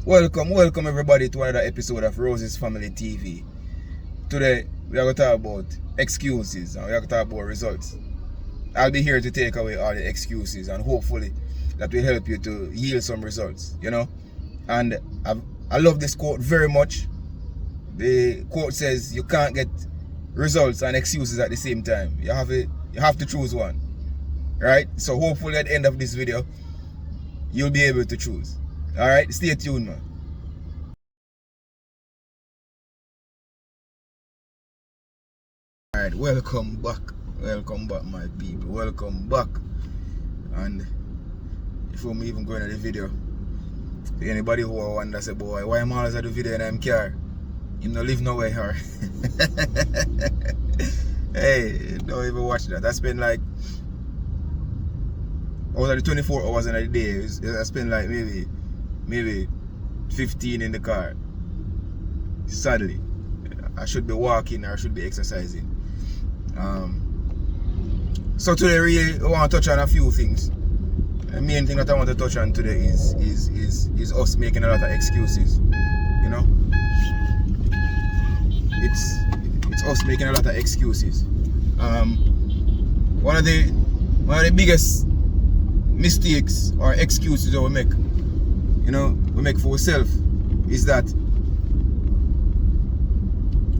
Welcome everybody to another episode of Rose's Family TV. Today we are going to talk about excuses and we are going to talk about results. I'll be here to take away all the excuses and hopefully that will help you to yield some results, And I love this quote very much. The quote says you can't get results and excuses at the same time. You have to choose one. Right? So hopefully at the end of this video you'll be able to choose. Alright, stay tuned, man. Alright, welcome back. Welcome back, my people. Welcome back. And before me even going to the video, for anybody who wonder, say, boy, why am I always at the video and I'm car? You don't live nowhere here. Hey, don't even watch that. I spend like out of the 24 hours in a day, I spend like maybe 15 in the car. Sadly, I should be walking or I should be exercising. So today really I want to touch on a few things. The main thing that I want to touch on today is us making a lot of excuses. It's us making a lot of excuses. One of the biggest mistakes or excuses that we make for ourselves is that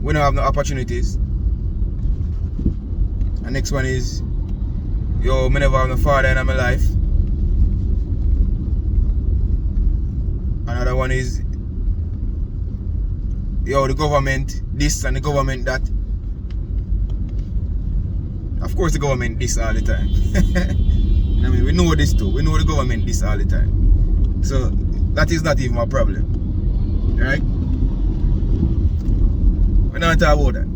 we don't have no opportunities. And next one is, I never have no father in my life. Another one is, the government this and the government that. Of course the government this all the time. I mean, we know this too. We know the government this all the time. So that is not even a problem. Right? We're not talking about that.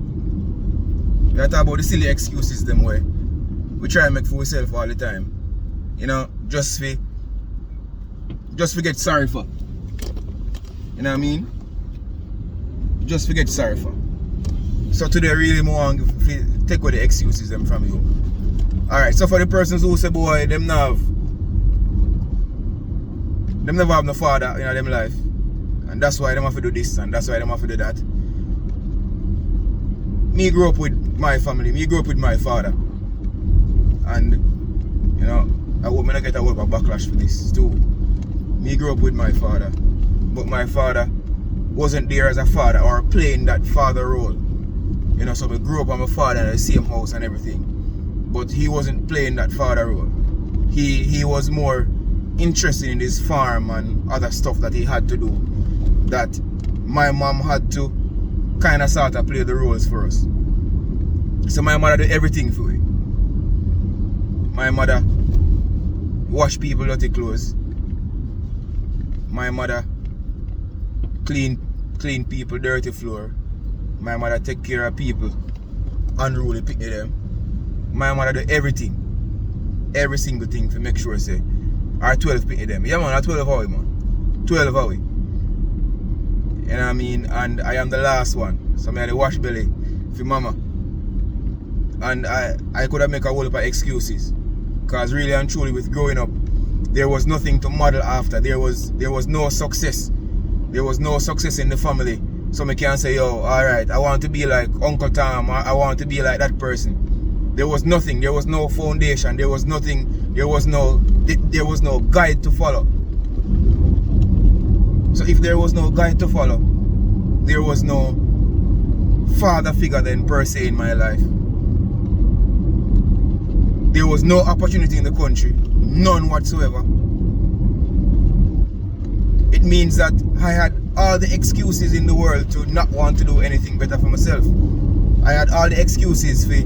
We're talking about the silly excuses them way we try and make for ourselves all the time. Just forget sorry for. You know what I mean? Just forget sorry for. So today really more to take away the excuses them from you. Alright, so for the persons who say, boy, them never have no father in them life, and that's why them have to do this and that's why them have to do that. Me grew up with my family, me grew up with my father. And I hope I not get a word of backlash for this too. Me grew up with my father, but my father wasn't there as a father or playing that father role. So we grew up with my father in the same house and everything. But he wasn't playing that father role. He was more interested in his farm and other stuff that he had to do, that my mom had to kind of sort of play the roles for us. So my mother did everything for me. My mother wash people dirty clothes. My mother clean people dirty floor. My mother take care of people unruly pick them. My mother do everything. Every single thing to make sure say our 12 pick them. Yeah man, 12 hours man. 12 hours. You know what I mean? And I am the last one. So I had the wash belly for mama. And I could have make a whole lot of excuses. Because really and truly with growing up, there was nothing to model after. There was no success. There was no success in the family. So I can't say, alright, I want to be like Uncle Tom, or I want to be like that person. There was nothing, there was no foundation, there was nothing, there was no guide to follow. So if there was no guide to follow, there was no father figure then per se in my life. There was no opportunity in the country, none whatsoever. It means that I had all the excuses in the world to not want to do anything better for myself. I had all the excuses for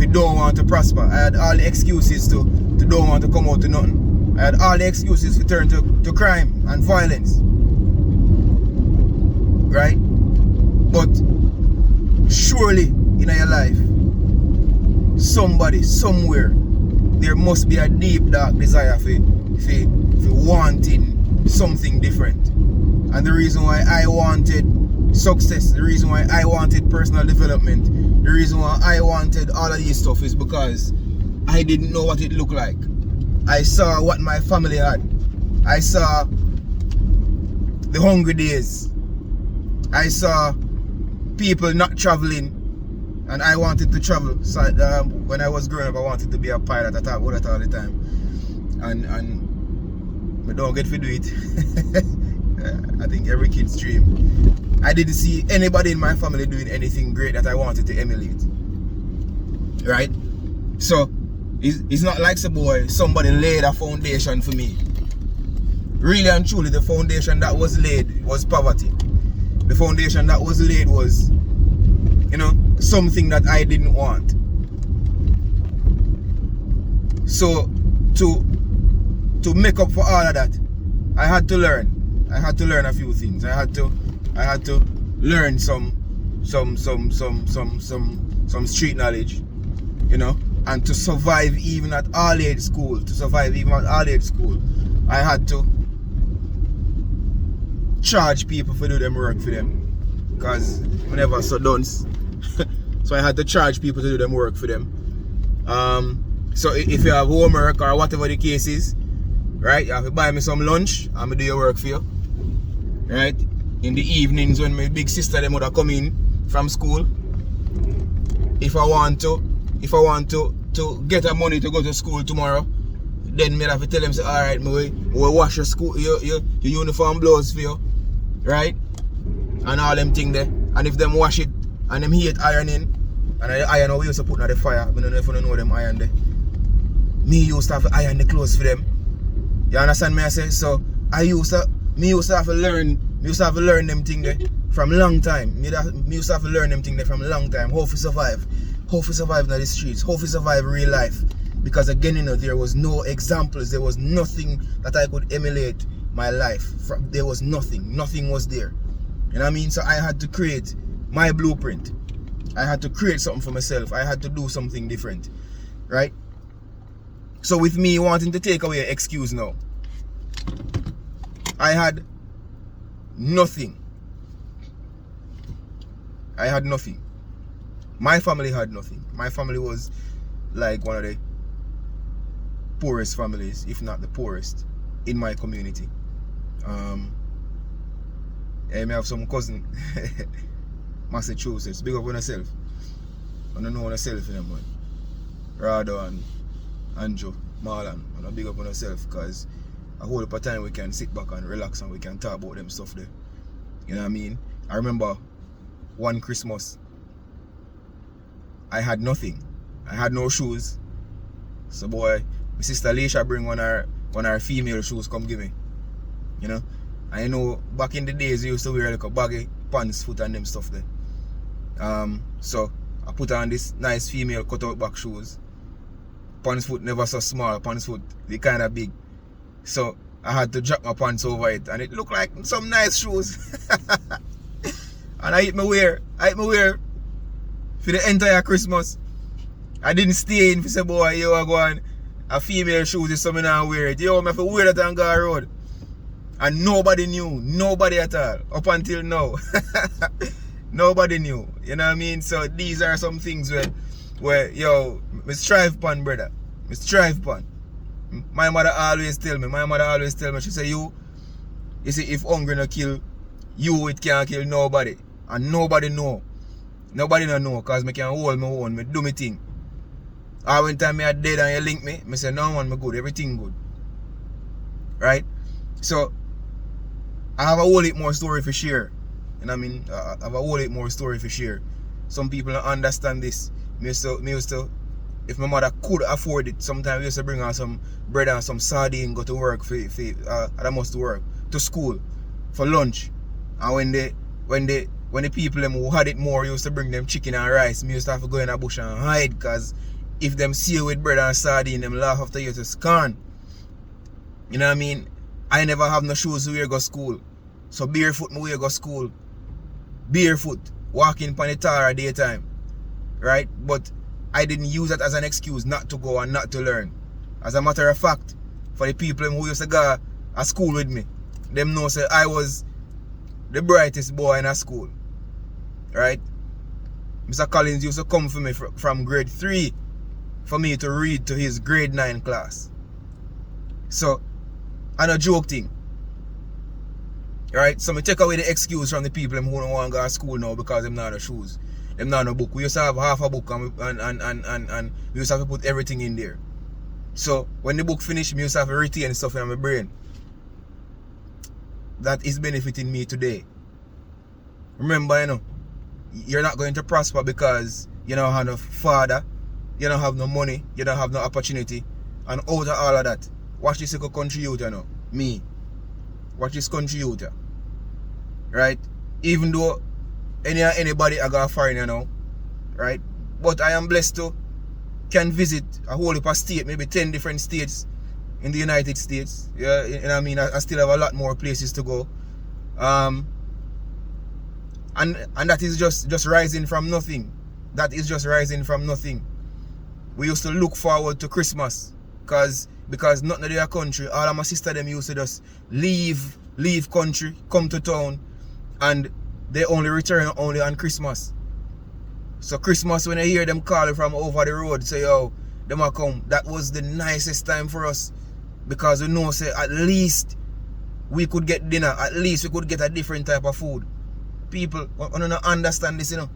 don't want to prosper. I had all the excuses to don't want to come out to nothing. I had all the excuses to turn to crime and violence. Right? But surely in your life, somebody, somewhere, there must be a deep dark desire for wanting something different. And the reason why I wanted success, the reason why I wanted personal development, the reason why I wanted all of these stuff is because I didn't know what it looked like. I saw what my family had. I saw the hungry days. I saw people not traveling, and I wanted to travel. So when I was growing up, I wanted to be a pilot. I thought about that all the time, and I don't get to do it. I think every kid's dream. I didn't see anybody in my family doing anything great that I wanted to emulate. Right? So it's not like somebody laid a foundation for me. Really and truly, the foundation that was laid was poverty. The foundation that was laid was, you know, something that I didn't want. So to make up for all of that, I had to learn. I had to learn a few things. I had to learn some street knowledge, you know, and to survive even at all-age school. I had to charge people for do them work for them, because we never so done. So I had to charge people to do them work for them. So if you have homework or whatever the case is, right, you have to buy me some lunch, I'm gonna do your work for you. Right? In the evenings when my big sister them would have come in from school, if I want to get a money to go to school tomorrow, then me have to tell them, say, alright, we wash your school your uniform blouse for you, right? And all them thing there. And if them wash it and them hate ironing, and the iron we used to put on the fire, I don't know if you know them iron there. Me used to have to iron the clothes for them. You understand me? I say, so me used to have to learn them things there from long time. Me used to have to learn them things there from long time. How to survive. How to survive in the streets. How to survive real life. Because again, you know, there was no examples. There was nothing that I could emulate my life. There was nothing. Nothing was there. You know what I mean? So I had to create my blueprint. I had to create something for myself. I had to do something different. Right? So with me wanting to take away an excuse now, I had nothing. I had nothing. My family had nothing. My family was like one of the poorest families, if not the poorest, in my community. I may have some cousin, Massachusetts. Big up on yourself. I don't know on yourself in man. Rado and Andrew, Marlon. I don't big up on yourself, because a whole lot of time we can sit back and relax and we can talk about them stuff there. You know what I mean? I remember one Christmas, I had nothing. I had no shoes. So boy, my sister Leisha bring one of her female shoes come give me. You know? I know back in the days you used to wear like a baggy pants, foot and them stuff there. So I put on this nice female cutout back shoes. Pants foot never so small, pants foot they kinda big. So I had to drop my pants over it, and it looked like some nice shoes. And I hit me wear for the entire Christmas. I didn't stay in for say, boy, yo, I go on a female shoes is something I wear it. Yo, I have to wear that on go road. And nobody knew, nobody at all, up until now. Nobody knew, you know what I mean? So these are some things where yo, me strive pan, brother. Me strive pan. My mother always tell me, she say, you see, if hunger no kill you, it can't kill nobody. And nobody know. Nobody no know, because me can hold my own, me do me thing. Or when time me are dead and you link me, me say, no man, me good, everything good. Right? So, I have a whole lot more story for share. You know what I mean? I have a whole lot more story for share. Some people don't understand this. Me used to, if my mother could afford it, sometimes we used to bring her some bread and some sardine, go to work I must work, to school, for lunch. And when the people them who had it more used to bring them chicken and rice, me used to have to go in a bush and hide, because if them see you with bread and sardine, them laugh after you to scorn. You know what I mean? I never have no shoes to wear go school. So barefoot me wear go school. Barefoot, walking on the tar daytime. Right? But I didn't use that as an excuse not to go and not to learn. As a matter of fact, for the people who used to go to school with me, them know say I was the brightest boy in a school. Right? Mr. Collins used to come for me from grade 3 for me to read to his grade 9 class. So, I no joke thing. Right? So me take away the excuse from the people who don't want to go to school now because them not no shoes. Them not no book. We used to have half a book and we used to have to put everything in there. So when the book finished, me used to have to retain stuff in my brain. That is benefiting me today. Remember, you know, you're not going to prosper because you don't have no father, you don't have no money, you don't have no opportunity. And out of all of that, watch this country youth, you know, me. Watch this country youth, right? Even though anybody I got foreign, you know, right? But I am blessed to can visit a whole heap of state, maybe 10 different states in the United States. Yeah, and I mean, I still have a lot more places to go. And that is just rising from nothing. That is just rising from nothing. We used to look forward to Christmas because nothing in their country. All of my sister them used to just leave country, come to town, and they only return only on Christmas. So Christmas, when I hear them calling from over the road, say, yo, them a come, that was the nicest time for us. Because we know, say, at least we could get dinner. At least we could get a different type of food. People, I don't understand this, you know.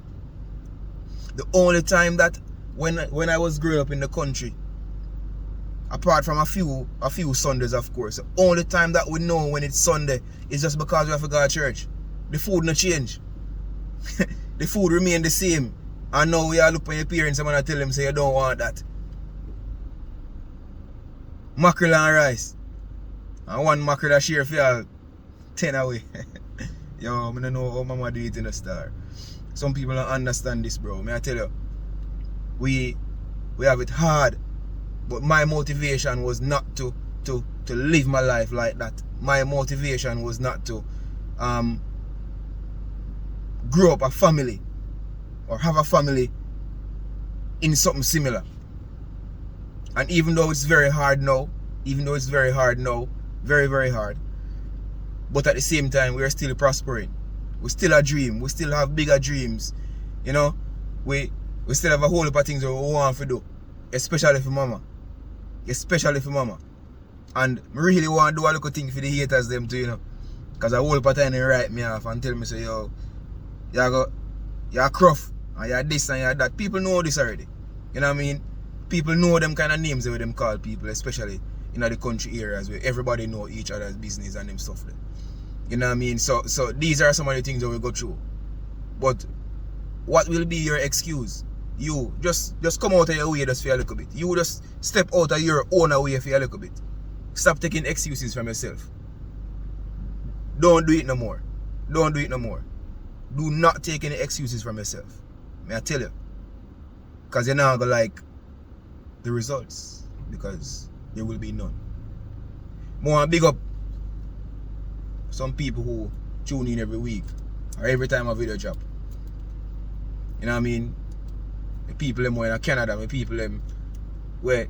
The only time that when I was growing up in the country, apart from a few Sundays, of course, the only time that we know when it's Sunday is just because we have to go to church. The food no change. The food remain the same. And now we are looking at your parents and I tell them, say, you don't want that. Mackerel and rice. And one mackerel that share for y'all 10 away. Yo, I don't know how mama do it in the star. Some people don't understand this, bro. May I tell you, we have it hard. But my motivation was not to live my life like that. My motivation was not to grow up a family or have a family in something similar. And even though it's very hard now, very, very hard, but at the same time, we are still prospering. We still a dream. We still have bigger dreams. You know, we still have a whole heap of things that we want to do, especially for mama. Especially for mama. And I really want to do a little thing for the haters them too, you know. Because a whole heap of time they write me off and tell me, say, yo, you're cruff, and you're this and you're that. People know this already. You know what I mean? People know them kind of names that them call people, especially in the country areas where everybody know each other's business and them stuff there. You know what I mean? So these are some of the things that we go through. But what will be your excuse? You just come out of your way just for a little bit. You just step out of your own way for a little bit. Stop taking excuses from yourself. Don't do it no more. Don't do it no more. Do not take any excuses from yourself. May I tell you? Because you're not going to like the results. Because there will be none. More big up some people who tune in every week or every time a video drop. You know what I mean? The people them in Canada, the people them where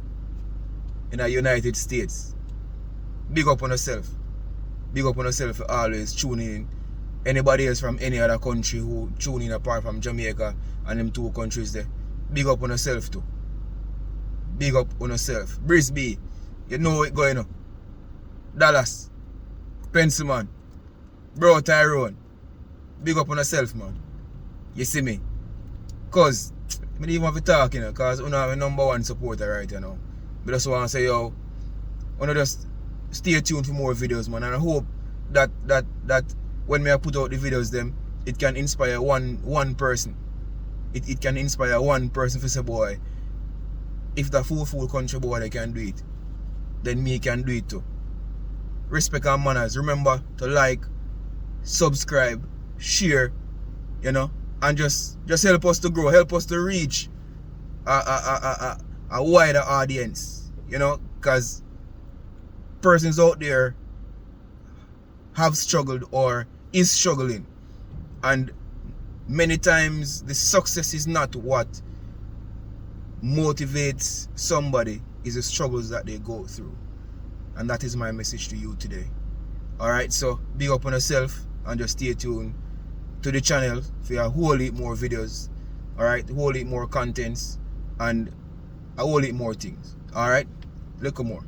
in the United States. Big up on yourself. Big up on yourself for always tuning in. Anybody else from any other country who tune in apart from Jamaica and them two countries there. Big up on yourself too. Big up on yourself. Brisbane, you know what's going on. Dallas, Pennsylvania, bro Tyrone. Big up on yourself, man. You see me? Cause I don't even have to talk, you know, because I'm a #1 supporter right you know. But I just want to say, yo, I just stay tuned for more videos, man. And I hope that when I put out the videos, them, it can inspire one person. It can inspire one person to say, boy, if the full country boy they can do it, then me can do it too. Respect and manners. Remember to like, subscribe, share, you know, and just help us to grow, help us to reach a wider audience, you know, because persons out there have struggled or is struggling, and many times the success is not what motivates somebody, is the struggles that they go through. And that is my message to you today. Alright, so big up on yourself and just stay tuned to the channel for a whole heap more videos. Alright, a whole heap more contents and a whole heap more things. Alright, look more.